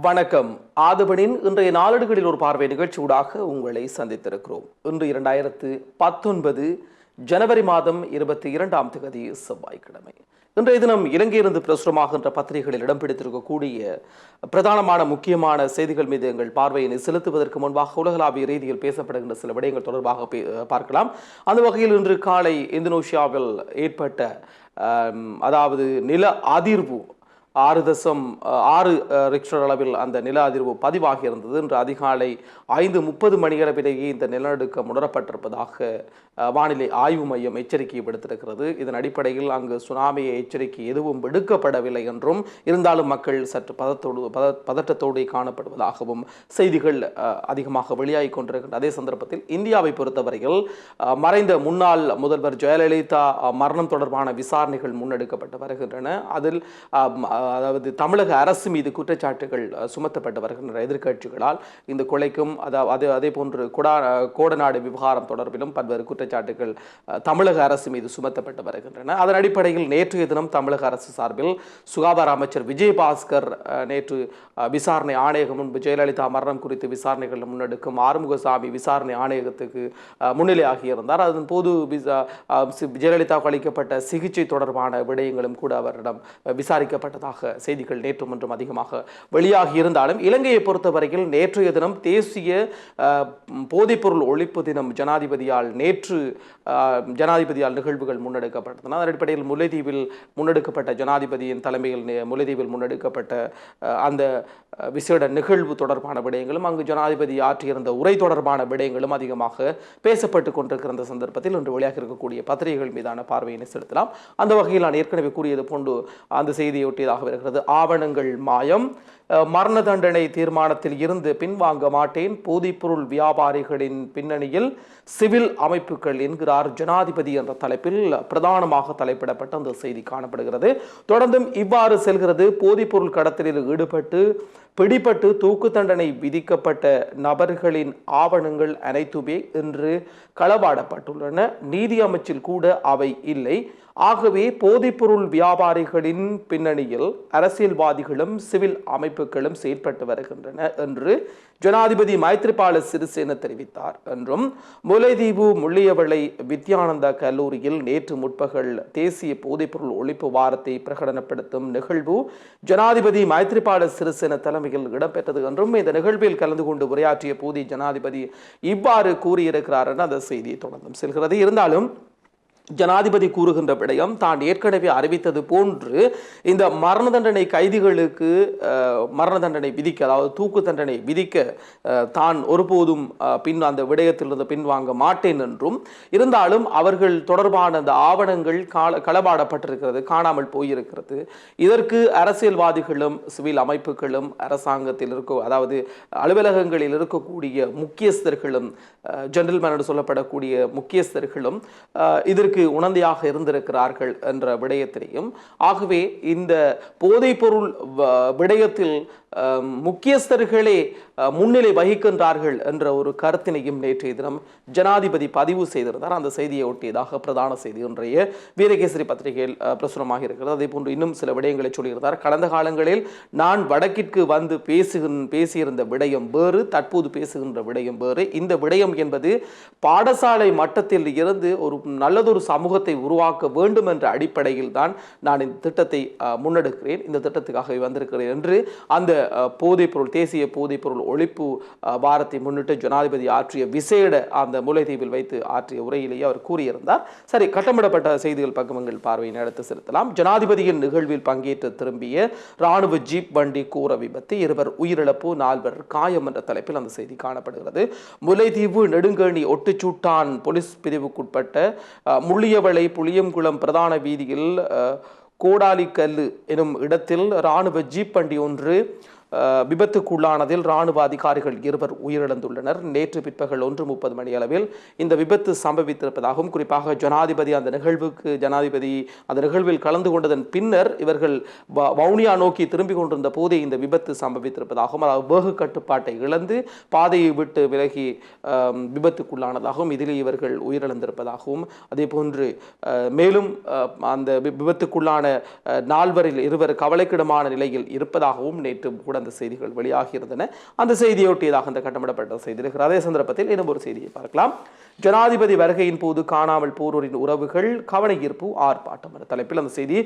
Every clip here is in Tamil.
வணக்கம். ஆதவனின் இன்றைய நாளேடுகளில் ஒரு பார்வை நிகழ்ச்சியூடாக உங்களை சந்தித்திருக்கிறோம். இன்று 2019 ஜனவரி மாதம் 22ஆம் தேதி செவ்வாய்க்கிழமை. இன்றைய தினம் இலங்கையிலிருந்து பிரசுரமாகின்ற பத்திரிகைகளில் இடம் பிடித்திருக்கக்கூடிய பிரதானமான முக்கியமான செய்திகள் மீது எங்கள் பார்வையினை செலுத்துவதற்கு முன்பாக உலகளாவிய ரீதியில் பேசப்படுகின்ற சில விடயங்கள் தொடர்பாக பார்க்கலாம். அந்த வகையில் இன்று காலை இந்தோனேஷியாவில் ஏற்பட்ட அதாவது நில அதிர்வு 6.6 ரிக்டர் அளவில் அந்த நில அதிர்வு பதிவாகி இருந்தது. இன்று அதிகாலை 5:30 மணியளவிலேயே இந்த நிலநடுக்கம் உணரப்பட்டிருப்பதாக வானிலை ஆய்வு மையம் எச்சரிக்கை விடுத்திருக்கிறது. இதன் அடிப்படையில் அங்கு சுனாமி எச்சரிக்கை எதுவும் விடுக்கப்படவில்லை என்றும், இருந்தாலும் மக்கள் சற்று பதட்டத்தோடு காணப்படுவதாகவும் செய்திகள் அதிகமாக வெளியாகி கொண்டிருக்கின்ற அதே சந்தர்ப்பத்தில் இந்தியாவை பொறுத்தவரையில் மறைந்த முன்னாள் முதல்வர் ஜெயலலிதா மரணம் தொடர்பான விசாரணைகள் முன்னெடுக்கப்பட்டு வருகின்றன. அதில் அதாவது தமிழக அரசு மீது குற்றச்சாட்டுகள் சுமத்தப்பட்டு வருகின்ற எதிர்க்கட்சிகளால் இந்த கொலைக்கும் அதே போன்று கோடநாடு விவகாரம் தொடர்பிலும் பல்வேறு குற்றச்சாட்டுகள் தமிழக அரசு மீது சுமத்தப்பட்டு வருகின்றன. அதன் அடிப்படையில் நேற்றைய தினம் தமிழக அரசு சார்பில் சுகாதார அமைச்சர் விஜயபாஸ்கர் நேற்று விசாரணை ஆணையகம் முன்பு ஜெயலலிதா மரணம் குறித்து விசாரணைகள் முன்னெடுக்கும் ஆறுமுகசாமி விசாரணை ஆணையகத்துக்கு முன்னிலையாகி இருந்தார். அதன் போது ஜெயலலிதாவுக்கு அளிக்கப்பட்ட சிகிச்சை தொடர்பான விடயங்களும் கூட அவரிடம் விசாரிக்கப்பட்டதாக செய்திகள் நேற்று ஒன்றும் அதிகமாக வெளியாகி இருந்தாலும், இலங்கையை பொறுத்தவரையில் நேற்றைய தினம் தேசிய போதைப்பொருள் ஒழிப்பு தினம் ஜனாதிபதியால் நிகழ்வுகள் முன்னெடுக்கப்பட்டன. அதன் அடிப்படையில் முல்லைத்தீவில் முன்னெடுக்கப்பட்ட ஜனாதிபதியின் தலைமையில் முல்லைத்தீவில் முன்னெடுக்கப்பட்ட அந்த விசேட நிகழ்வு தொடர்பான விடயங்களும், அங்கு ஜனாதிபதி ஆற்றியிருந்த உரை தொடர்பான விடயங்களும் அதிகமாக பேசப்பட்டுக் கொண்டிருக்கிற அந்த சந்தர்ப்பத்தில் இன்று வெளியாக இருக்கக்கூடிய பத்திரிகைகள் மீதான பார்வையினை செலுத்தலாம். அந்த வகையில் நான் ஏற்கனவே கூறியது போன்று அந்த செய்தியொட்டியதாக வருகிறது. ஆவணங்கள் மாயம், மரண தண்டனை தீர்மானத்தில் இருந்து பின்வாங்க மாட்டேன், போதைப்பொருள் வியாபாரிகளின் பின்னணியில் சிவில் அமைப்புகள் என்கிறார் ஜனாதிபதி என்ற தலைப்பில் பிரதானமாக தலைப்பிடப்பட்ட அந்த செய்தி காணப்படுகிறது. தொடர்ந்தும் இவ்வாறு செல்கிறது. போதைப்பொருள் கடத்தலில் ஈடுபட்டு பிடிபட்டு தூக்கு தண்டனை விதிக்கப்பட்ட நபர்களின் ஆவணங்கள் அனைத்துமே இன்று களவாடப்பட்டுள்ளன. நீதி அமைச்சில் கூட அவை இல்லை. ஆகவே போதைப்பொருள் வியாபாரிகளின் பின்னணியில் அரசியல்வாதிகளும் சிவில் அமைப்புகளும் செயல்பட்டு வருகின்றன என்று ஜனாதிபதி மைத்ரிபால சிறிசேன தெரிவித்தார் என்றும், முல்லைத்தீவு முள்ளியவளை வித்யானந்தா கல்லூரியில் நேற்று முற்பகல் தேசிய போதைப்பொருள் ஒழிப்பு வாரத்தை பிரகடனப்படுத்தும் நிகழ்வு ஜனாதிபதி மைத்ரிபால சிறிசேன தலைமையில் இடம்பெற்றது என்றும், இந்த நிகழ்வில் கலந்து கொண்டு உரையாற்றிய போது ஜனாதிபதி இவ்வாறு கூறியிருக்கிறார் என அந்த செய்தி தொடர்ந்தும் செல்கிறது. இருந்தாலும் ஜனாதிபதி கூறுகின்ற விடயம் தான் ஏற்கனவே அறிவித்தது போன்று இந்த மரண தண்டனை கைதிகளுக்கு மரண தண்டனை விதிக்க, அதாவது தூக்கு தண்டனை விதிக்க தான் ஒருபோதும் அந்த விடயத்திலிருந்து பின்வாங்க மாட்டேன் என்றும், இருந்தாலும் அவர்கள் தொடர்பான அந்த ஆவணங்கள் களவாடப்பட்டிருக்கிறது, காணாமல் போயிருக்கிறது. இதற்கு அரசியல்வாதிகளும் சிவில் அமைப்புகளும் அரசாங்கத்தில் அதாவது அலுவலகங்களில் இருக்கக்கூடிய முக்கியஸ்தர்களும் ஜென்ரல்மேன் என்று சொல்லப்படக்கூடிய முக்கியஸ்தர்களும் இதற்கு உணர்ந்தியாக இருந்திருக்கிறார்கள் என்ற விடயத்திலையும், ஆகவே இந்த போதைப்பொருள் விடயத்தில் முக்கியஸ்தர்களே முன்னிலை வகிக்கின்றார்கள் என்ற ஒரு கருத்தினையும் நேற்றைய தினம் ஜனாதிபதி பதிவு செய்திருந்தார். அந்த செய்தியை ஒட்டியதாக பிரதான செய்தி இன்றைய வீரகேசரி பத்திரிகையில் பிரசுரமாக இருக்கிறது. அதே போன்று இன்னும் சில விடயங்களை சொல்லியிருந்தார். கடந்த காலங்களில் நான் வடக்கிற்கு வந்து பேசியிருந்த விடயம் வேறு, தற்போது பேசுகின்ற விடயம் வேறு. இந்த விடயம் என்பது பாடசாலை மட்டத்தில் இருந்து ஒரு நல்லதொரு சமூகத்தை உருவாக்க வேண்டும் என்ற அடிப்படையில் தான் நான் இந்த திட்டத்தை முன்னெடுக்கிறேன், இந்த திட்டத்துக்காக வந்திருக்கிறேன் என்று அந்த போதைப்பொருள் தேசிய போதைப்பொருள் ஒழிப்பு வாரத்தை முன்னிட்டு ஜனாதிபதி ஆற்றிய விசேட அந்த முல்லைத்தீவில் வைத்து ஆற்றிய உரையிலேயே அவர் கூறியிருந்தார். சரி, கட்டமிடப்பட்ட செய்திகள் பக்கங்கள் பார்வையை நடத்தி செலுத்தலாம். ஜனாதிபதியின் நிகழ்வில் பங்கேற்று திரும்பிய ராணுவ ஜீப் வண்டி கூற விபத்து, 2 உயிரிழப்பு 4 காயம் என்ற தலைப்பில் அந்த செய்தி காணப்படுகிறது. முல்லைத்தீவு நெடுங்கேணி ஒட்டுச்சூட்டான் போலீஸ் பிரிவுக்குட்பட்ட முள்ளியவளை புளியங்குளம் பிரதான வீதியில் கோடாலிக்கல்லு எனும் இடத்தில் ராணுவ ஜீப் வண்டி ஒன்று விபத்துக்குள்ளானதில் ராணுவ அதிகாரிகள் 2 உயிரிழந்துள்ளனர். நேற்று பிற்பகல் 1:30 மணி அளவில் இந்த விபத்து சம்பவித்திருப்பதாகவும், குறிப்பாக ஜனாதிபதி அந்த நிகழ்வில் கலந்து கொண்டதன் பின்னர் இவர்கள் வவுனியா நோக்கி திரும்பிக் கொண்டிருந்த போதே இந்த விபத்து சம்பவித்திருப்பதாகவும், அதாவது வேக கட்டுப்பாட்டை இழந்து பாதையை விட்டு விலகி விபத்துக்குள்ளானதாகவும், இதில் இவர்கள் உயிரிழந்திருப்பதாகவும், அதே போன்று மேலும் அந்த விபத்துக்குள்ளான 4 2 கவலைக்கிடமான நிலையில் இருப்பதாகவும் நேற்று கூட அந்த செய்திகள் வெளியாகியிருந்தன. அந்த செய்தியொட்டியதாக அந்த கட்டமிடப்பட்ட செய்தி இருக்கிற அதே சந்தர்ப்பத்தில் இன்னும் ஒரு செய்தியை பார்க்கலாம். ஜனாதிபதி வருகையின் போது காணாமல் போரோரின் உறவுகள் கவனஈர்ப்பு ஆர்ப்பாட்டம் என்ற தலைப்பில் அந்த செய்தி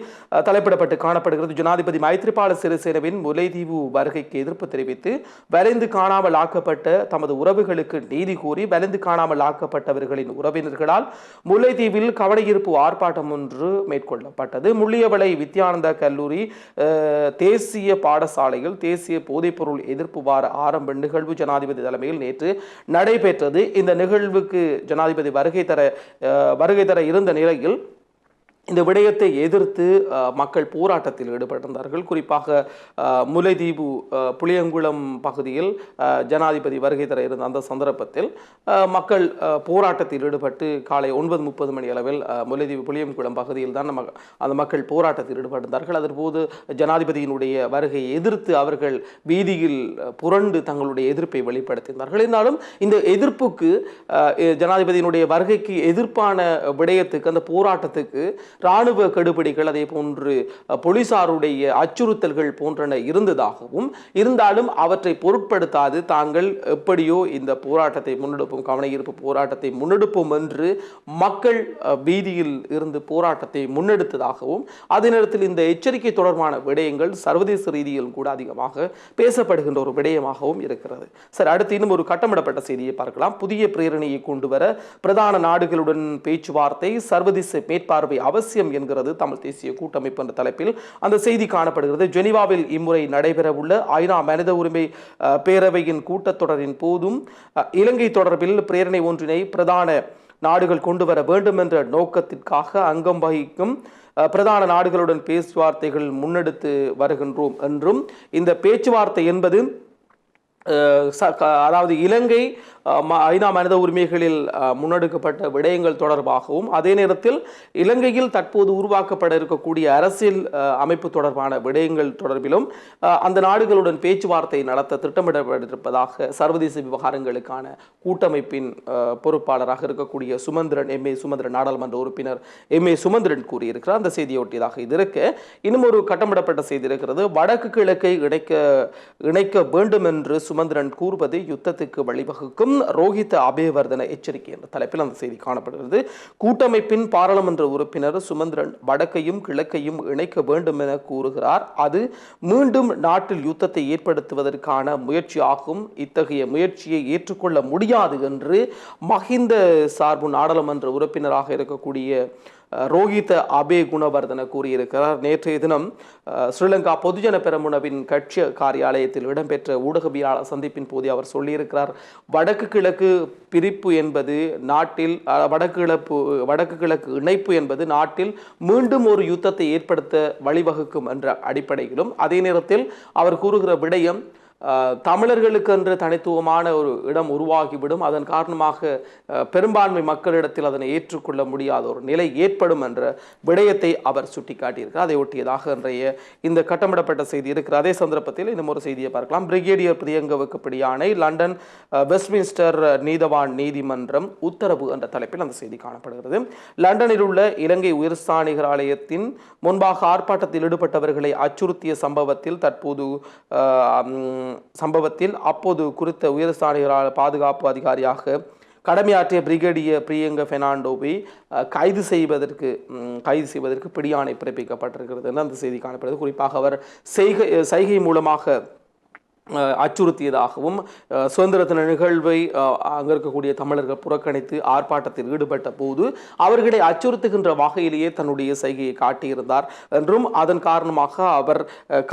தலைப்பிடப்பட்டு காணப்படுகிறது. ஜனாதிபதி மைத்ரிபால சிறிசேனவின் முல்லைத்தீவு வருகைக்கு எதிர்ப்பு தெரிவித்து வரைந்து காணாமல் ஆக்கப்பட்ட தமது உறவுகளுக்கு நீதி கோரி வரைந்து காணாமல் ஆக்கப்பட்டவர்களின் உறவினர்களால் முல்லைத்தீவில் கவனஈர்ப்பு ஆர்ப்பாட்டம் ஒன்று மேற்கொள்ளப்பட்டது. முள்ளியவளை வித்யானந்தா கல்லூரி தேசிய பாடசாலையில் தேசிய போதைப்பொருள் எதிர்ப்பு வார ஆரம்ப நிகழ்வு ஜனாதிபதி தலைமையில் நேற்று நடைபெற்றது. இந்த நிகழ்வுக்கு ஜனாதிபதி வருகை தர இருந்த நிலையில் இந்த விடயத்தை எதிர்த்து மக்கள் போராட்டத்தில் ஈடுபட்டிருந்தார்கள். குறிப்பாக முல்லைத்தீவு புளியங்குளம் பகுதியில் ஜனாதிபதி வருகை தர இருந்த அந்த சந்தர்ப்பத்தில் மக்கள் போராட்டத்தில் ஈடுபட்டு காலை 9:30 மணி அளவில் முல்லைத்தீவு புளியங்குளம் பகுதியில் தான் அந்த மக்கள் போராட்டத்தில் ஈடுபட்டிருந்தார்கள். அதன்போது ஜனாதிபதியினுடைய வருகையை எதிர்த்து அவர்கள் வீதியில் புரண்டு தங்களுடைய எதிர்ப்பை வெளிப்படுத்தினார்கள். இருந்தாலும் இந்த எதிர்ப்புக்கு ஜனாதிபதியினுடைய வருகைக்கு எதிர்ப்பான விடயத்துக்கு அந்த போராட்டத்துக்கு இராணுவ கெடுபிடிகள் அதே போன்று போலீசாருடைய அச்சுறுத்தல்கள் போன்றன இருந்ததாகவும் இருந்தாலும் அவற்றை பொருட்படுத்தாது தாங்கள் எப்படியோ இந்த போராட்டத்தை முன்னெடுப்போம் கவனஈர்ப்பு போராட்டத்தை முன்னெடுப்போம் என்று மக்கள் வீதியில் இருந்து போராட்டத்தை முன்னெடுத்ததாகவும் அதே நேரத்தில் இந்த எச்சரிக்கை தொடர்பான விடயங்கள் சர்வதேச ரீதியில் கூட அதிகமாக பேசப்படுகின்ற ஒரு விடயமாகவும் இருக்கிறது. சரி, அடுத்து இன்னும் ஒரு கட்டமிடப்பட்ட செய்தியை பார்க்கலாம். புதிய பிரேரணையை கொண்டு வர பிரதான நாடுகளுடன் பேச்சுவார்த்தை சர்வதேச மேற்பார்வை அவசியம் என்கிறது தமிழ் தேசிய கூட்டமைப்பு என்ற தலைப்பில் அந்த செய்தி காணப்படுகிறது. ஜெனீவாவில் இம்முறை நடைபெறவுள்ள ஐநா மனித உரிமை பேரவையின் கூட்டத்தொடரின் போதும் இலங்கை தொடர்பில் பிரேரணை ஒன்றினை பிரதான நாடுகள் கொண்டு வர வேண்டும் என்ற நோக்கத்திற்காக அங்கம் வகிக்கும் பிரதான நாடுகளுடன் பேச்சுவார்த்தைகள் முன்னெடுத்து வருகின்றோம் என்றும் இந்த பேச்சுவார்த்தை என்பது அதாவது இலங்கை ஐநா மனித உரிமைகளில் முன்னெடுக்கப்பட்ட விடயங்கள் தொடர்பாகவும் அதே நேரத்தில் இலங்கையில் தற்போது உருவாக்கப்பட இருக்கக்கூடிய அரசியல் அமைப்பு தொடர்பான விடயங்கள் தொடர்பிலும் அந்த நாடுகளுடன் பேச்சுவார்த்தை நடத்த திட்டமிடப்பட்டிருப்பதாக சர்வதேச விவகாரங்களுக்கான கூட்டமைப்பின் பொறுப்பாளராக இருக்கக்கூடிய சுமந்திரன் சுமந்திரன் நாடாளுமன்ற உறுப்பினர் சுமந்திரன் கூறியிருக்கிறார். அந்த செய்தியொட்டியதாக இது இருக்க இன்னும் ஒரு கட்டமிடப்பட்ட செய்தி இருக்கிறது. வடக்கு கிழக்கை இணைக்க வேண்டும் என்று சுமந்திரன் கூறுவது யுத்தத்துக்கு வழிவகுக்கும் ரோஹித அபேவர்தன எச்சரிக்கை என்ற தலைப்பில் அந்த செய்தி காணப்படுகிறது. கூட்டமைப்பின் பாராளுமன்ற உறுப்பினர் சுமந்திரன் வடக்கையும் கிழக்கையும் இணைக்க வேண்டும் என கூறுகிறார். அது மீண்டும் நாட்டில் யுத்தத்தை ஏற்படுத்துவதற்கான முயற்சியாகும். இத்தகைய முயற்சியை ஏற்றுக்கொள்ள முடியாது என்று மஹிந்த சார்பு நாடாளுமன்ற உறுப்பினராக இருக்கக்கூடிய ரோஹித அபே குணவர்தன கூறியிருக்கிறார். நேற்றைய தினம் ஸ்ரீலங்கா பொதுஜன பெரமுனவின் கட்சி காரியாலயத்தில் இடம்பெற்ற ஊடகவியலாளர் சந்திப்பின் போது அவர் சொல்லியிருக்கிறார், வடக்கு கிழக்கு பிரிப்பு என்பது நாட்டில் வடக்கு கிழக்கு இணைப்பு என்பது நாட்டில் மீண்டும் ஒரு யுத்தத்தை ஏற்படுத்த வழிவகுக்கும் என்ற அடிப்படையிலும் அதே நேரத்தில் அவர் கூறுகிற விடயம் தமிழர்களுக்கு என்று தனித்துவமான ஒரு இடம் உருவாகிவிடும், அதன் காரணமாக பெரும்பான்மை மக்களிடத்தில் அதனை ஏற்றுக்கொள்ள முடியாத ஒரு நிலை ஏற்படும் என்ற விடயத்தை அவர் சுட்டிக்காட்டியிருக்கிறார். அதை ஒட்டியதாக இன்றைய இந்த கட்டமிடப்பட்ட செய்தி இருக்கிற அதே சந்தர்ப்பத்தில் இன்னும் ஒரு செய்தியை பார்க்கலாம். பிரிகேடியர் பிரியங்கவுக்கு பிடியாணை லண்டன் வெஸ்ட்மின்ஸ்டர் நீதவான் நீதிமன்றம் உத்தரவு என்ற தலைப்பில் அந்த செய்தி காணப்படுகிறது. லண்டனில் உள்ள இலங்கை உயர்ஸ்தானிகர் ஆலயத்தின் முன்பாக ஆர்ப்பாட்டத்தில் ஈடுபட்டவர்களை அச்சுறுத்திய சம்பவத்தில் அப்போது குறித்த உயர்ஸ்தானிகர் பாதுகாப்பு அதிகாரியாக கடமையாற்றிய பிரிகேடியர் பிரியங்க பெர்னாண்டோவை கைது செய்வதற்கு பிடியாணை பிறப்பிக்கப்பட்டிருக்கிறது என்று அந்த செய்தி காணப்படுகிறது. குறிப்பாக அவர் சைகை மூலமாக அச்சுறுத்தியதாகவும் சுதந்திர தின நிகழ்வை அங்கே இருக்கக்கூடிய தமிழர்கள் புறக்கணித்து ஆர்ப்பாட்டத்தில் ஈடுபட்ட போது அவர்களை அச்சுறுத்துகின்ற வகையிலேயே தன்னுடைய செய்கையை காட்டியிருந்தார் என்றும் அதன் காரணமாக அவர்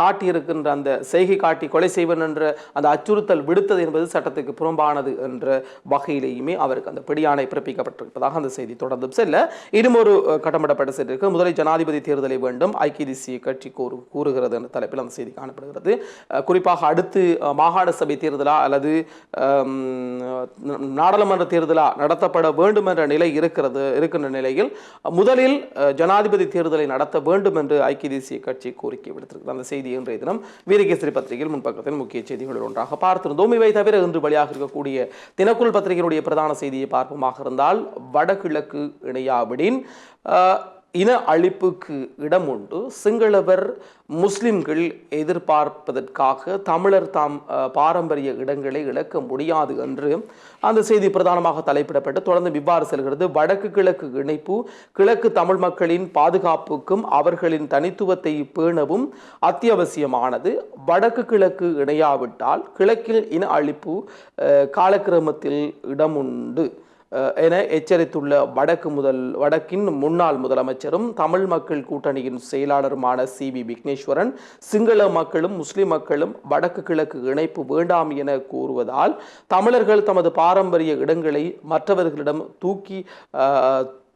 காட்டியிருக்கின்ற அந்த செய்கை காட்டி கொலை செய்வன் என்ற அந்த அச்சுறுத்தல் விடுத்தது என்பது சட்டத்துக்கு புறம்பானது என்ற வகையிலேயுமே அவருக்கு அந்த பிடியாணை பிறப்பிக்கப்பட்டிருப்பதாக அந்த செய்தி தொடர்ந்து செல்ல இன்னும் ஒரு கட்டமிடப்பட்ட செய்தி இருக்கு. முதலில் ஜனாதிபதி தேர்தலை வேண்டும் ஐக்கிய தேசிய கட்சி கூறுகிறது என்ற தலைப்பில் அந்த செய்தி காணப்படுகிறது. குறிப்பாக அடுத்து மாகாண சபை தேர்தலா அல்லது நாடாளுமன்ற தேர்தலா நடத்தப்பட வேண்டும் என்ற நிலை இருக்கின்ற நிலையில் முதலில் ஜனாதிபதி தேர்தலை நடத்த வேண்டும் என்று ஐக்கிய தேசிய கட்சி கோரிக்கை விடுத்திருக்கிறது. அந்த செய்தி இன்றைய தினம் வீரகேசரி பத்திரிகையில் முன்பக்கத்தில் முக்கிய செய்திகளில் ஒன்றாக பார்த்திருந்தோம். இவை தவிர இன்று வெளியாக இருக்கக்கூடிய தினக்குள் பத்திரிகையினுடைய பிரதான செய்தியை பார்ப்போமாக இருந்தால் வடகிழக்கு இணையாவிடின் இன அழிப்புக்கு இடம் உண்டு, சிங்களவர் முஸ்லிம்கள் எதிர்பார்ப்பதற்காக தமிழர் தாம் பாரம்பரிய இடங்களை இழக்க முடியாது என்று அந்த செய்தி பிரதானமாக தலைப்பிடப்பட்டு தொடர்ந்து இவ்வாறு செல்கிறது. வடக்கு கிழக்கு இணைப்பு கிழக்கு தமிழ் மக்களின் பாதுகாப்புக்கும் அவர்களின் தனித்துவத்தை பேணவும் அத்தியாவசியமானது. வடக்கு கிழக்கு இணையாவிட்டால் கிழக்கில் இன அழிப்பு காலக்கிரமத்தில் இடமுண்டு என எச்சரித்துள்ள வடக்கின் முன்னாள் முதலமைச்சரும் தமிழ் மக்கள் கூட்டணியின் செயலாளருமான சி.வி. விக்னேஸ்வரன், சிங்கள மக்களும் முஸ்லிம் மக்களும் வடக்கு கிழக்கு இணைப்பு வேண்டாம் என கூறுவதால் தமிழர்கள் தமது பாரம்பரிய இடங்களை மற்றவர்களிடம்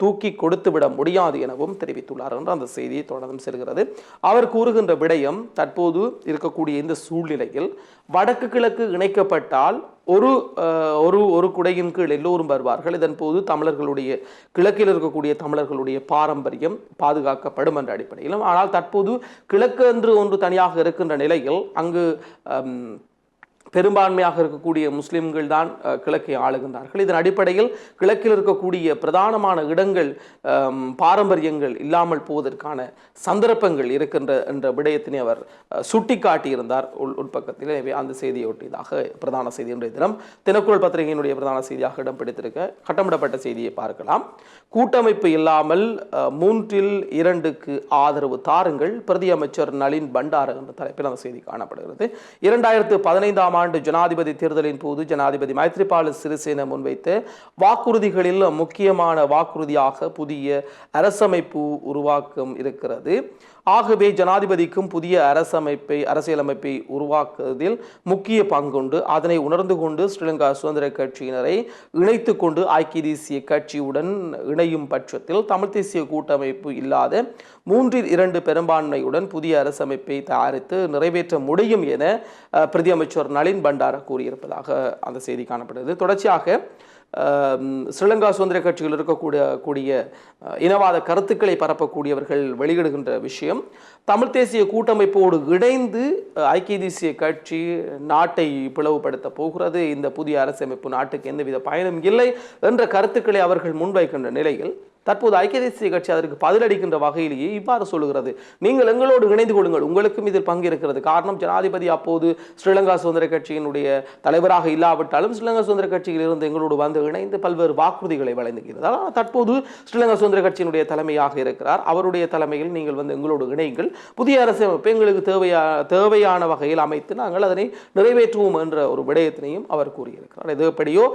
தூக்கி கொடுத்துவிட முடியாது எனவும் தெரிவித்துள்ளார் என்று அந்த செய்தியை தொடர்ந்து செல்கிறது. அவர் கூறுகின்ற விடயம், தற்போது இருக்கக்கூடிய இந்த சூழ்நிலையில் வடக்கு கிழக்கு இணைக்கப்பட்டால் ஒரு குடையின் கீழ் எல்லோரும் வருவார்கள். இதன் போது தமிழர்களுடைய கிழக்கில் இருக்கக்கூடிய தமிழர்களுடைய பாரம்பரியம் பாதுகாக்கப்படும் என்ற அடிப்படையிலும், ஆனால் தற்போது கிழக்கு என்று ஒன்று தனியாக இருக்கின்ற நிலையில் அங்கு பெரும்பான்மையாக இருக்கக்கூடிய முஸ்லிம்கள் தான் கிழக்கை ஆளுகின்றார்கள். இதன் அடிப்படையில் கிழக்கில் இருக்கக்கூடிய பிரதானமான இடங்கள் பாரம்பரியங்கள் இல்லாமல் போவதற்கான சந்தர்ப்பங்கள் இருக்கின்ற என்ற விடயத்தினை அவர் சுட்டிக்காட்டியிருந்தார் உள்பக்கத்தில். எனவே அந்த செய்தியொட்டியதாக பிரதான செய்தி இன்றைய தினம் தினக்குரல் பத்திரிகையினுடைய பிரதான செய்தியாக இடம் பிடித்திருக்க கட்டமிடப்பட்ட செய்தியை பார்க்கலாம். கூட்டமைப்பு இல்லாமல் 3/2க்கு ஆதரவு தாருங்கள், பிரதி அமைச்சர் நளின் பண்டார என்ற தலைப்பில் அந்த செய்தி காணப்படுகிறது. 2015 ஆண்டு ஜனாதிபதி தேர்தலின் போது ஜனாதிபதி மைத்ரிபால சிறிசேன முன்வைத்த வாக்குறுதிகளில் முக்கியமான வாக்குறுதியாக புதிய அரசமைப்பு உருவாக்கம் இருக்கிறது. ஆகவே ஜனாதிபதிக்கும் புதிய அரசியலமைப்பை உருவாக்குவதில் முக்கிய பங்குண்டு. அதனை உணர்ந்து கொண்டு ஸ்ரீலங்கா சுதந்திர கட்சியினரை இணைத்து கொண்டு ஐக்கிய தேசிய கட்சியுடன் இணையும் பட்சத்தில் தமிழ் தேசிய கூட்டமைப்பு இல்லாத 3/2 பெரும்பான்மையுடன் புதிய அரசமைப்பை தயாரித்து நிறைவேற்ற முடியும் என பிரதி அமைச்சர் நளின் பண்டார கூறியிருப்பதாக அந்த செய்தி காணப்படுகிறது. தொடர்ச்சியாக ஸ்ரீலங்கா சுதந்திர கட்சியில் இருக்கக்கூடிய இனவாத கருத்துக்களை பரப்பக்கூடியவர்கள் வெளியிடுகின்ற விஷயம், தமிழ் தேசிய கூட்டமைப்போடு இணைந்து ஐக்கிய தேசிய கட்சி நாட்டை பிளவுபடுத்த போகிறது, இந்த புதிய அரசமைப்பு நாட்டுக்கு எந்தவித பயனும் இல்லை என்ற கருத்துக்களை அவர்கள் முன்வைக்கின்ற நிலையில் தற்போது ஐக்கிய தேசிய கட்சி அதற்கு பதிலளிக்கின்ற வகையிலேயே இவ்வாறு சொல்லுகிறது, நீங்கள் எங்களோடு இணைந்து கொள்ளுங்கள், உங்களுக்கும் இதில் பங்கு இருக்கிறது. காரணம், ஜனாதிபதி அப்போது ஸ்ரீலங்கா சுதந்திர கட்சியினுடைய தலைவராக இல்லாவிட்டாலும் ஸ்ரீலங்கா சுதந்திர கட்சியில் இருந்து எங்களோடு வந்து இணைந்து பல்வேறு வாக்குறுதிகளை வழங்குகிறது. ஆனால் தற்போது ஸ்ரீலங்கா சுதந்திர கட்சியினுடைய தலைமையாக இருக்கிறார், அவருடைய தலைமையில் நீங்கள் வந்து எங்களோடு இணைங்கள், புதிய அரசமைப்பை எங்களுக்கு தேவையான வகையில் அமைத்து நாங்கள் அதனை நிறைவேற்றுவோம் என்ற ஒரு விடயத்தினையும் அவர் கூறியிருக்கிறார். இது எப்படியோ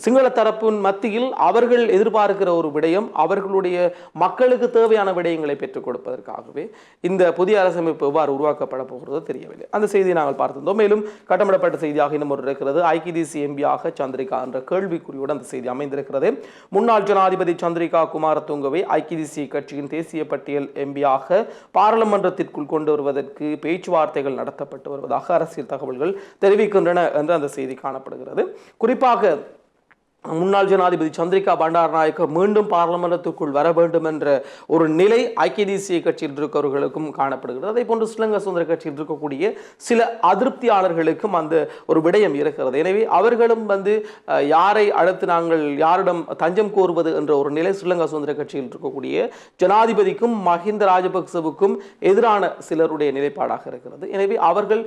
சிங்கள தரப்பின் மத்தியில் அவர்கள் எதிர்பார்க்கிற ஒரு விடயம், அவர்களுடைய மக்களுக்கு தேவையான விடயங்களை பெற்றுக் கொடுப்பதற்காகவே இந்த புதிய அரசமைப்பு எவ்வாறு உருவாக்கப்பட போகிறதோ தெரியவில்லை. அந்த செய்தியை நாங்கள் பார்த்திருந்தோம். மேலும் கட்டமிடப்பட்ட செய்தியாக இன்னும் ஒரு இருக்கிறது. ஐக்கிய தேசிய எம்பியாக சந்திரிகா என்ற கேள்விக்குறியுடன் அந்த செய்தி அமைந்திருக்கிறது. முன்னாள் ஜனாதிபதி சந்திரிகா குமாரதுங்கவை ஐக்கிய தேசிய கட்சியின் தேசிய பட்டியல் எம்பியாக பாராளுமன்றத்திற்குள் கொண்டு வருவதற்கு பேச்சுவார்த்தைகள் நடத்தப்பட்டு வருவதாக அரசியல் தகவல்கள் தெரிவிக்கின்றன என்று அந்த செய்தி காணப்படுகிறது. குறிப்பாக முன்னாள் ஜனாதிபதி சந்திரிகா பண்டாரநாயக்க மீண்டும் பாராளுமன்றத்துக்குள் வர வேண்டும் என்ற ஒரு நிலை ஐக்கிய தேசிய கட்சியில் இருக்கிறவர்களுக்கும் காணப்படுகிறது. அதே போன்று ஸ்ரீலங்கா சுதந்திர கட்சியில் இருக்கக்கூடிய சில அதிருப்தியாளர்களுக்கும் அந்த ஒரு விடயம் இருக்கிறது. எனவே அவர்களும் வந்து யாரை அடுத்து நாங்கள் யாரிடம் தஞ்சம் கோருவது என்ற ஒரு நிலை ஸ்ரீலங்கா சுதந்திர கட்சியில் இருக்கக்கூடிய ஜனாதிபதிக்கும் மஹிந்த ராஜபக்சவுக்கும் எதிரான சிலருடைய நிலைப்பாடாக இருக்கிறது. எனவே அவர்கள்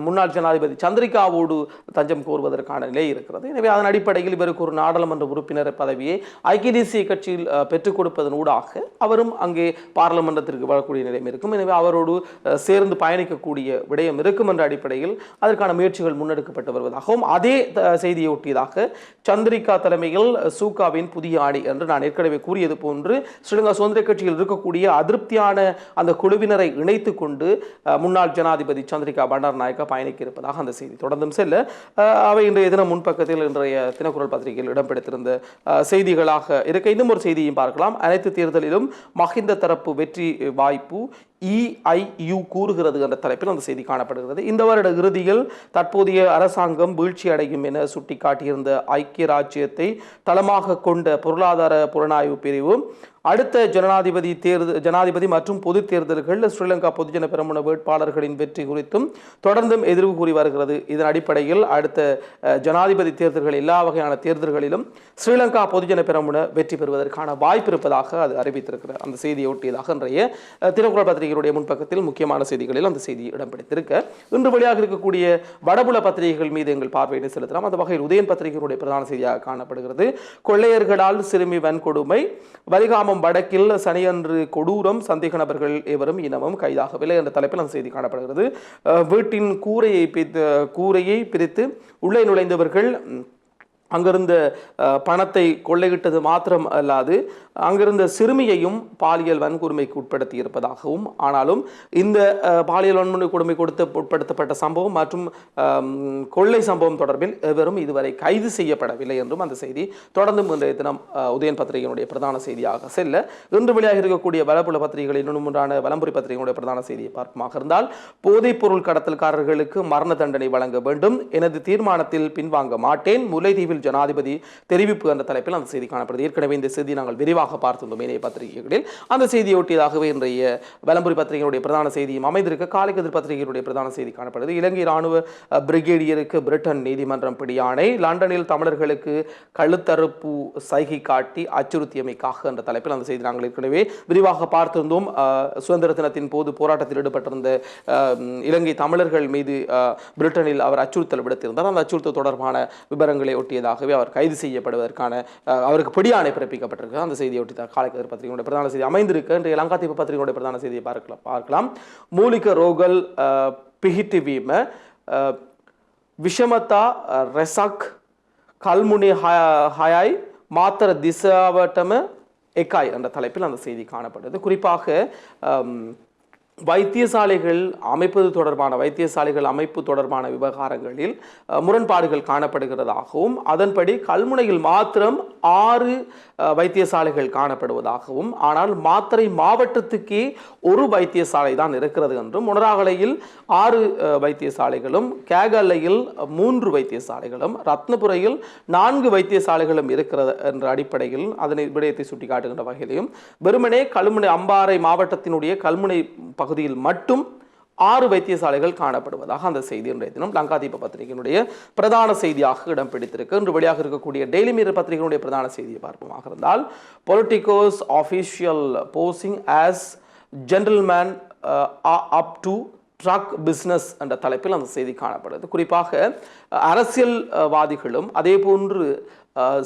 முன்னாள் ஜனாதிபதி சந்திரிகாவோடு தஞ்சம் கோருவதற்கான நிலை இருக்கிறது. எனவே அதன் அடிப்படையில் இவருக்கு ஒரு நாடாளுமன்ற உறுப்பினர் பதவியை ஐக்கிய தேசிய கட்சியில் பெற்றுக் கொடுப்பதன் ஊடாக அவரும் அங்கே பாராளுமன்றத்திற்கு வரக்கூடிய நிலைமை இருக்கும். எனவே அவரோடு சேர்ந்து பயணிக்கக்கூடிய விடயம் இருக்கும் என்ற அடிப்படையில் அதற்கான முயற்சிகள் முன்னெடுக்கப்பட்டு வருவதாகவும், அதே செய்தியை ஒட்டியதாக சந்திரிகா தலைமையில் சூகாவின் புதிய ஆணி என்று நான் ஏற்கனவே கூறியது போன்று ஸ்ரீலங்கா சுதந்திர கட்சியில் இருக்கக்கூடிய அதிருப்தியான அந்த குழுவினரை இணைத்துக் கொண்டு முன்னாள் ஜனாதிபதி சந்திரிகா பண்டாரநாயக்க பயணிக்க இருப்பதாக அந்த செய்தி தொடர்ந்தும் செல்ல அவை இன்றைய தினம் முன்பக்கத்தில் இன்றைய தினக்குரல் பத்திரிகை இடம்பெடுத்திருந்த செய்திகளாக இருக்க இன்னும் ஒரு செய்தியும் பார்க்கலாம். அனைத்து தேர்தலிலும் மஹிந்த தரப்பு வெற்றி வாய்ப்பு EIU கூறுகிறது என்ற தலைப்பில் அந்த செய்தி காணப்படுகிறது. இந்த வருட இறுதியில் தற்போதைய அரசாங்கம் வீழ்ச்சி அடையும் என சுட்டிக்காட்டியிருந்த ஐக்கிய ராஜ்யத்தை தளமாக கொண்ட பொருளாதார புலனாய்வு பிரிவு அடுத்த ஜனாதிபதி மற்றும் பொது தேர்தல்கள் ஸ்ரீலங்கா பொதுஜன பெரமுன வேட்பாளர்களின் வெற்றி குறித்தும் தொடர்ந்தும் எதிர்வு கூறி வருகிறது. இதன் அடிப்படையில் அடுத்த ஜனாதிபதி தேர்தல்கள் எல்லா வகையான தேர்தல்களிலும் ஸ்ரீலங்கா பொதுஜன பெரமுன வெற்றி பெறுவதற்கான வாய்ப்பு இருப்பதாக அது அறிவித்திருக்கிறது. அந்த செய்தியை ஒட்டியதாக இன்றைய தினக்குரல் பத்திரிகையுடைய முன்பக்கத்தில் முக்கியமான செய்திகளில் அந்த செய்தி இடம் பிடித்திருக்க, இன்று வெளியாக இருக்கக்கூடிய வடபுல பத்திரிகைகள் மீது எங்கள் பார்வையினை செலுத்தலாம். அந்த வகையில் உதயன் பத்திரிகையுடைய பிரதான செய்தியாக காணப்படுகிறது. கொள்ளையர்களால் சிறுமி வன்கொடுமை, வலிகாமம் வடக்கில் சனியன்று கொடூரம், சந்தேக நபர்கள் எவரும் இனமும் கைதாகவில்லை என்ற தலைப்பில் அந்த செய்தி காணப்படுகிறது. வீட்டின் கூரையை பிரித்து உள்ளே நுழைந்தவர்கள் அங்கிருந்த பணத்தை கொள்ளையிட்டது மாத்திரம் அல்லாது அங்கிருந்த சிறுமியையும் பாலியல் வன்கொடுமைக்கு உட்படுத்தி இருப்பதாகவும், ஆனாலும் இந்த பாலியல் வன்கொடுமை உட்படுத்தப்பட்ட சம்பவம் மற்றும் கொள்ளை சம்பவம் தொடர்பில் எவரும் இதுவரை கைது செய்யப்படவில்லை என்றும் அந்த செய்தி தொடர்ந்தும் இன்றைய தினம் உதயன் பத்திரிகையினுடைய பிரதான செய்தியாக செல்ல, இன்று வெளியாக இருக்கக்கூடிய வலப்புல பத்திரிகைகளில் இன்னும் ஒன்றான வலம்புரி பத்திரிகையினுடைய பிரதான செய்தியை பார்ப்பமாக இருந்தால், போதைப் பொருள் கடத்தல்காரர்களுக்கு மரண தண்டனை வழங்க வேண்டும், எனது தீர்மானத்தில் பின்வாங்க மாட்டேன், முல்லைத்தீவில் ஜனாதிபதி தெரிவிப்பு என்ற தலைப்பில் அந்த செய்தி காணப்படுது. ஏற்கனவே இந்த செய்தி நாங்கள் விரிவாக பார்த்திருந்தோம் இணைய பத்திரிகைகளில். அந்த செய்தியொட்டியதாகவே இன்றைய வலம்புரி பத்திரிகையுடைய பிரதான செய்தியும் அமைந்திருக்க, காலைக்கதிர் பத்திரிகையுடைய பிரதான செய்தி காணப்படுது. இலங்கை ராணுவ பிரிகேடியருக்கு பிரிட்டன் நீதிமன்றம் பிடியாணை, லண்டனில் தமிழர்களுக்கு கழுத்தறுப்பு சைகை காட்டி அச்சுறுத்தியமைக்காக என்ற தலைப்பில் அந்த செய்தி நாங்கள் ஏற்கனவே விரிவாக பார்த்திருந்தோம். சுதந்திர தினத்தின் போது போராட்டத்தில் ஈடுபட்டிருந்த இலங்கை தமிழர்கள் மீது பிரிட்டனில் அவர் அச்சுறுத்தல் விடுத்திருந்தார். அந்த அச்சுறுத்தல் தொடர்பான விவரங்களை ஒட்டியதாகவே அவர் கைது செய்யப்படுவதற்கான அவருக்கு பிடியாணை பிறப்பிக்கப்பட்டிருக்கு. அந்த செய்தியொட்டி காலைக்கதிர் பத்திரிகையுடைய பிரதான செய்தி அமைந்திருக்கு. இன்றைய லங்காதீப பத்திரிகையுடைய பிரதான செய்தியை பார்க்கலாம். மூலிக ரோகல் பிஹிட்டிவீம விஷமதா ரெசக் கல்முனி ஹயாய் மாத்திர திசாவட்டம எக்காய் என்ற தலைப்பில் அந்த செய்தி காணப்படுது. குறிப்பாக வைத்தியசாலைகள் அமைப்பு தொடர்பான விவகாரங்களில் முரண்பாடுகள் காணப்படுகிறதாகவும், அதன்படி கல்முனையில் மாத்திரம் 6 வைத்தியசாலைகள் காணப்படுவதாகவும், ஆனால் மாத்தறை மாவட்டத்துக்கே ஒரு வைத்தியசாலை தான் இருக்கிறது என்றும், முனராகலையில் 6 வைத்தியசாலைகளும், கேகல்லையில் 3 வைத்தியசாலைகளும், ரத்னபுரையில் 4 வைத்தியசாலைகளும் இருக்கிறது என்ற அடிப்படையில் அதனை விடயத்தை சுட்டிக்காட்டுகின்ற வகையிலையும், வெறுமனே கல்முனை அம்பாறை மாவட்டத்தினுடைய கல்முனை பகுதியில் மட்டும் 6 வைத்தியசாலைகள் காணப்படுவதாக அந்த செய்தி இன்றைய தினம் லங்காதீப பத்திரிகையினுடைய பிரதான செய்தியாக இடம் பிடித்திருக்கு. இன்று வெளியாக இருக்கக்கூடிய டெய்லி மிரர் பத்திரிகையினுடைய பிரதான செய்தியை பார்ப்போமாக இருந்தால், politicos official posing as gentleman up to drug business என்ற தலைப்பில் அந்த செய்தி காணப்படுது. குறிப்பாக அரசியல்வாதிகளும் அதே போன்று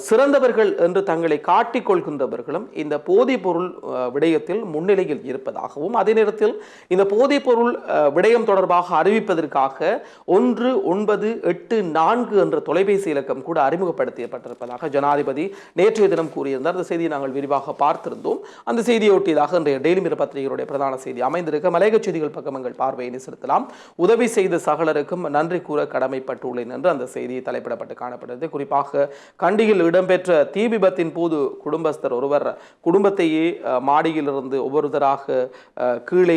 சிறந்தவர்கள் என்று தங்களை காட்டிக் கொள்கின்றவர்களும் இந்த போதைப் பொருள் விடயத்தில் முன்னிலையில் இருப்பதாகவும், அதே நேரத்தில் இந்த போதைப் பொருள் விடயம் தொடர்பாக அறிவிப்பதற்காக 1984 என்ற தொலைபேசி இலக்கம் கூட அறிமுகப்படுத்தப்பட்டிருப்பதாக ஜனாதிபதி நேற்றைய தினம் கூறியிருந்தார். அந்த செய்தியை நாங்கள் விரிவாக பார்த்திருந்தோம். அந்த செய்தியொட்டியதாக இன்றைய டெய்லி மிரர் பத்திரிகையுடைய பிரதான செய்தி அமைந்திருக்க, மலையக செய்திகள் பக்கங்கள் பார்வையினை செலுத்தலாம். உதவி செய்த சகலருக்கும் நன்றி கூற கடமைப்பட்டுள்ளேன் என்று அந்த செய்தி தலைப்பிடப்பட்டு காணப்படுகிறது. குறிப்பாக கண்டியில் இடம்பெற்ற தீ விபத்தின் போது குடும்பஸ்தர் ஒருவர் குடும்பத்தையே மாடியிலிருந்து ஒவ்வொருத்தராக கீழே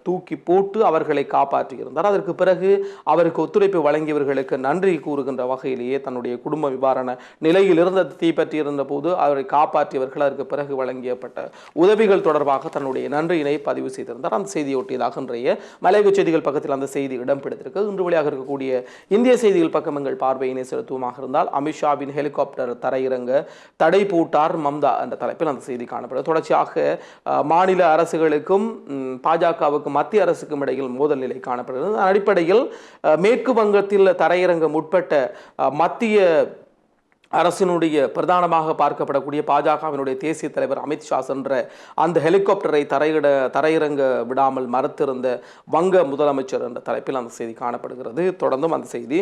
தூக்கி போட்டு அவர்களை காப்பாற்றியிருந்தார். அதற்கு பிறகு அவருக்கு ஒத்துழைப்பு வழங்கியவர்களுக்கு நன்றி கூறுகின்ற வகையிலேயே தன்னுடைய குடும்ப நிவாரண நிலையில் இருந்த தீ பற்றி இருந்த போது அவரை காப்பாற்றியவர்கள் அதற்கு பிறகு வழங்கியப்பட்ட உதவிகள் தொடர்பாக தன்னுடைய நன்றியினை பதிவு செய்திருந்தார். அந்த செய்தியொட்டியதாக இன்றைய மலையக செய்திகள் பக்கத்தில் அந்த செய்தி இடம் பிடித்திருக்கு. இன்று வழியாக இருக்கக்கூடிய இந்திய செய்திகள் பக்கங்கள் பார்வையினை செலுத்துவமாக இருந்தால், அமித்ஷாவின் ஹெலிகாப்டர் தரையிறங்க தடை போட்டார் மம்தா என்ற தலைப்பில் அந்த செய்தி காணப்படுகிறது. தொடர்ச்சியாக மாநில அரசுகளுக்கும் பாஜகவுக்கும் மத்திய அரசுக்கும் இடையில் மோதல் நிலை காணப்படுகிறது. அடிப்படையில் மேற்கு வங்கத்தில் தரையிறங்க முற்பட்ட மத்திய அரசினுடைய பிரதானமாக பார்க்கப்படக்கூடிய பாஜகவினுடைய தேசிய தலைவர் அமித்ஷா சென்ற அந்த ஹெலிகாப்டரை தரையிறங்க விடாமல் மறுத்திருந்த வங்க முதலமைச்சர் என்ற தலைப்பில் அந்த செய்தி காணப்படுகிறது. தொடர்ந்தும் அந்த செய்தி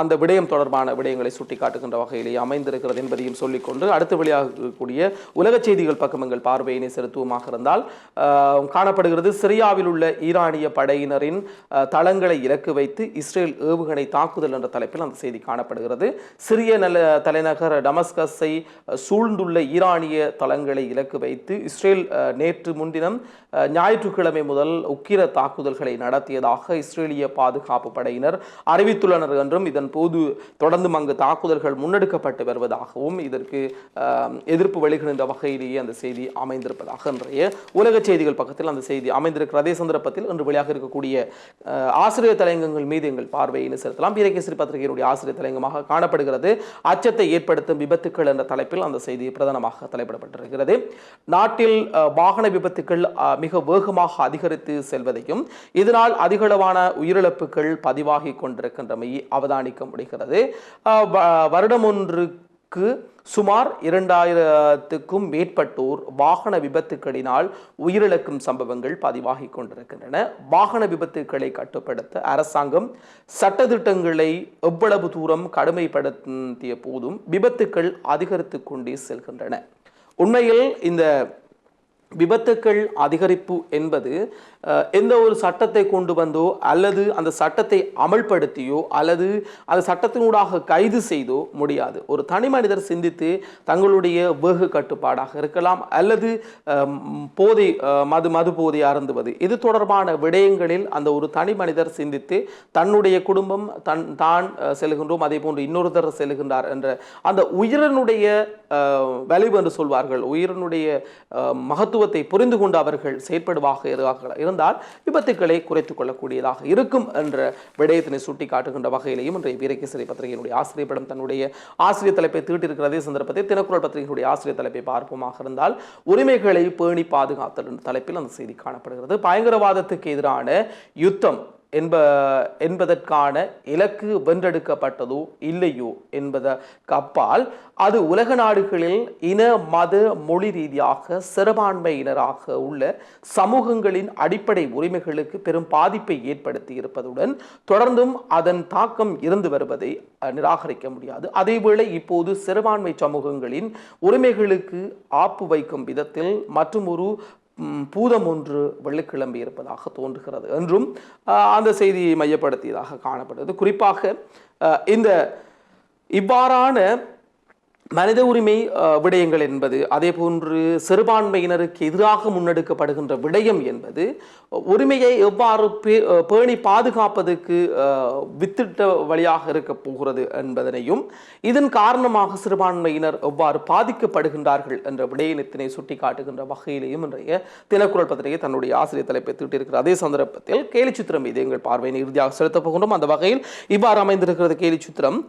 அந்த விடயம் தொடர்பான விடயங்களை சுட்டிக்காட்டுகின்ற வகையிலேயே அமைந்திருக்கிறது என்பதையும் சொல்லிக்கொண்டு, அடுத்த வெளியாகக்கூடிய உலக செய்திகள் பக்கங்கள் பார்வையினை செலுத்துவமாக இருந்தால் காணப்படுகிறது. சிரியாவில் உள்ள ஈரானிய படையினரின் தளங்களை இலக்கு வைத்து இஸ்ரேல் ஏவுகணை தாக்குதல் என்ற தலைப்பில் அந்த செய்தி காணப்படுகிறது. சிறிய தலைநகர் டமஸ்கஸை சூழ்ந்துள்ள ஈரானிய தளங்களை இலக்கு வைத்து இஸ்ரேல் நேற்று முன்தினம் ஞாயிற்றுக்கிழமை முதல் உக்கிர தாக்குதல்களை நடத்தியதாக இஸ்ரேலிய பாதுகாப்பு படையினர் அறிவித்துள்ளனர் என்றும் இதன் போது தொடர்ந்து அங்கு தாக்குதல்கள் முன்னெடுக்கப்பட்டு வருவதாகவும் இதற்கு எதிர்ப்பு வெளியிடுகின்ற வகையிலேயே அந்த செய்தி அமைந்திருப்பதாக இன்றைய உலக செய்திகள் பக்கத்தில் அந்த செய்தி அமைந்திருக்கிற அதே சந்தர்ப்பத்தில் இன்று வெளியாக இருக்கக்கூடிய ஆசிரியர் தலையங்கங்கள் மீது எங்கள் பார்வையை செலுத்தலாம். வீரகேசரி பத்திரிகையினுடைய ஆசிரியர் தலையங்கமாக காணப்படுகிறது. அச்சத்தை ஏற்படுத்தும் விபத்துக்கள் என்ற தலைப்பில் அந்த செய்தி பிரதானமாக தலைப்பிடப்பட்டிருக்கிறது. நாட்டில் வாகன விபத்துக்கள் மிக வேகமாக அதிகரித்து செல்வதையும் இதனால் அதிகளவான உயிரிழப்புகள் பதிவாகி கொண்டிருக்கின்றமை அவதானிக்க முடிகிறது. வருடம் ஒன்றுக்கு சுமார் 2000க்கும் மேற்பட்டோர் வாகன விபத்துக்களினால் உயிரிழக்கும் சம்பவங்கள் பதிவாகி கொண்டிருக்கின்றன. வாகன விபத்துக்களை கட்டுப்படுத்த அரசாங்கம் சட்டத்திட்டங்களை எவ்வளவு தூரம் கடுமைப்படுத்திய போதும் விபத்துக்கள் அதிகரித்து கொண்டே செல்கின்றன. உண்மையில் இந்த விபத்துக்கள் அதிகரிப்பு என்பது எந்த ஒரு சட்டத்தை கொண்டு வந்தோ அல்லது அந்த சட்டத்தை அமல்படுத்தியோ அல்லது அந்த சட்டத்தினூடாக கைது செய்தோ முடியாது. ஒரு தனி மனிதர் சிந்தித்து தங்களுடைய வேக கட்டுப்பாடாக இருக்கலாம் அல்லது மது போதை அருந்துவது இது தொடர்பான விடயங்களில் அந்த ஒரு தனி மனிதர் சிந்தித்து தன்னுடைய குடும்பம் தான் செல்கின்றோம் அதே போன்று இன்னொருத்தர் செல்கின்றார் என்ற அந்த உயிரினுடைய வலிவு என்று சொல்வார்கள், உயிரினுடைய மகத்துவத்தை புரிந்து கொண்டு அவர்கள் செயற்படுவாக இருந்தால் விபத்துக்களை குறைத்துக் கொள்ளக்கூடியதாக இருக்கும் என்ற விடயத்தினை சுட்டி காட்டுகின்ற வகையிலையும் இன்றைய வீரகேசரி பத்திரிகையினுடைய ஆசிரியரிடம் தன்னுடைய ஆசிரியர் தலைப்பை தீட்டிருக்கிற அதே சந்தர்ப்பத்தில் தினக்குரல் பத்திரிகையினுடைய ஆசிரியர் தலைப்பை பார்ப்போமாக இருந்தால் உரிமைகளை பேணி பாதுகாத்தல் என்ற தலைப்பில் அந்த செய்தி காணப்படுகிறது. பயங்கரவாதத்துக்கு எதிரான யுத்தம் என்பதற்கான இலக்கு வென்றெடுக்கப்பட்டதோ இல்லையோ என்பதற்கு அப்பால் அது உலக நாடுகளில் இன மத மொழி ரீதியாக சிறுபான்மையினராக உள்ள சமூகங்களின் அடிப்படை உரிமைகளுக்கு பெரும் பாதிப்பை ஏற்படுத்தி இருப்பதுடன் தொடர்ந்தும் அதன் தாக்கம் இருந்து வருவதை நிராகரிக்க முடியாது. அதேவேளை இப்போது சிறுபான்மை சமூகங்களின் உரிமைகளுக்கு ஆப்பு வைக்கும் விதத்தில் மற்றும் ஒரு பூதம் ஒன்று வெள்ளிக்கிளம்பி இருப்பதாக தோன்றுகிறது என்றும் அந்த செய்தியை மையப்படுத்தியதாக காணப்படுகிறது. குறிப்பாக இந்த இவ்வாறான மனித உரிமை விடயங்கள் என்பது அதே போன்று சிறுபான்மையினருக்கு எதிராக முன்னெடுக்கப்படுகின்ற விடயம் என்பது உரிமையை எவ்வாறு பேணி பாதுகாப்பதற்கு வித்திட்ட வழியாக இருக்க போகிறது என்பதனையும் இதன் காரணமாக சிறுபான்மையினர் எவ்வாறு பாதிக்கப்படுகின்றார்கள் என்ற விடயத்தினை சுட்டி காட்டுகின்ற வகையிலேயும் இன்றைய தினக்குரல் பத்திரிகை தன்னுடைய ஆசிரியர் தலைப்பை தீட்டிருக்கிற அதே சந்தர்ப்பத்தில் கேலிச்சித்திரம் மீது எங்கள் பார்வையினை இறுதியாக செலுத்தப் போகின்றோம். அந்த வகையில் இவ்வாறு அமைந்திருக்கிறது கேலிச்சித்திரம்.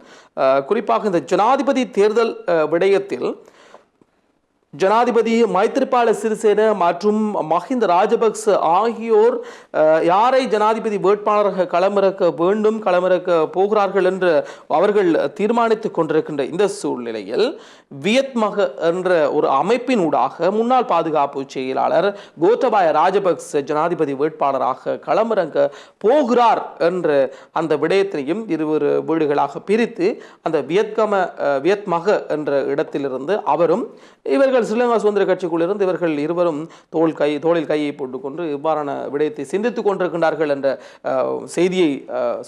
குறிப்பாக இந்த ஜனாதிபதி தேர்தல் விடயத்தில் ஜனாதிபதி மைத்ரிபால சிறிசேன மற்றும் மஹிந்த ராஜபக்ச ஆகியோர் யாரை ஜனாதிபதி வேட்பாளராக களமிறக்க வேண்டும், களமிறக்க போகிறார்கள் என்று அவர்கள் தீர்மானித்துக் கொண்டிருக்கின்ற இந்த சூழ்நிலையில் வியத்மக என்ற ஒரு அமைப்பினூடாக முன்னாள் பாதுகாப்பு செயலாளர் கோத்தபாய ராஜபக்ச ஜனாதிபதி வேட்பாளராக களமிறங்க போகிறார் என்ற அந்த விடயத்தினையும் இருவர் வீடுகளாக பிரித்து அந்த வியத்மக என்ற இடத்திலிருந்து அவரும் இவர்கள் ஸ்ரீலங்கா சுதந்திர கட்சிக்குள்ளிருந்து இவர்கள் இருவரும் தோளில் கையை போட்டுக்கொண்டு இவ்வாறான விடயத்தை சிந்தித்துக் கொண்டிருக்கின்றார்கள் என்ற செய்தியை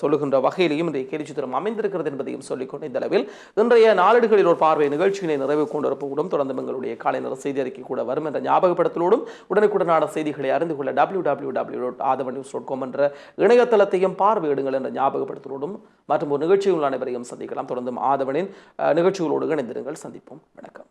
சொல்லுகின்ற வகையிலையும் இன்றைய கேலிச்சித்திரம் அமைந்திருக்கிறது என்பதையும் சொல்லிக்கொண்டு இந்த அளவில் இன்றைய நாளேடுகளில் ஒரு பார்வை நிகழ்ச்சியினை நிறைவு கொண்டு வரப்போடும். தொடர்ந்து எங்களுடைய காலை நேர செய்தி அறிக்கை கூட வரும் என்ற ஞாபகப்படுத்தலோடும் உடனுக்குடனான செய்திகளை அறிந்து கொள்ள www.aadhavannews.com என்ற இணையதளத்தையும் பார்வையிடுங்கள் என்ற ஞாபகப்படுத்தலோடும் மற்றும் ஒரு நிகழ்ச்சிகள் அனைவரையும் சந்திக்கலாம். தொடர்ந்தும் ஆதவனின் நிகழ்ச்சிகளோடு இணைந்திருங்கள். சந்திப்போம். வணக்கம்.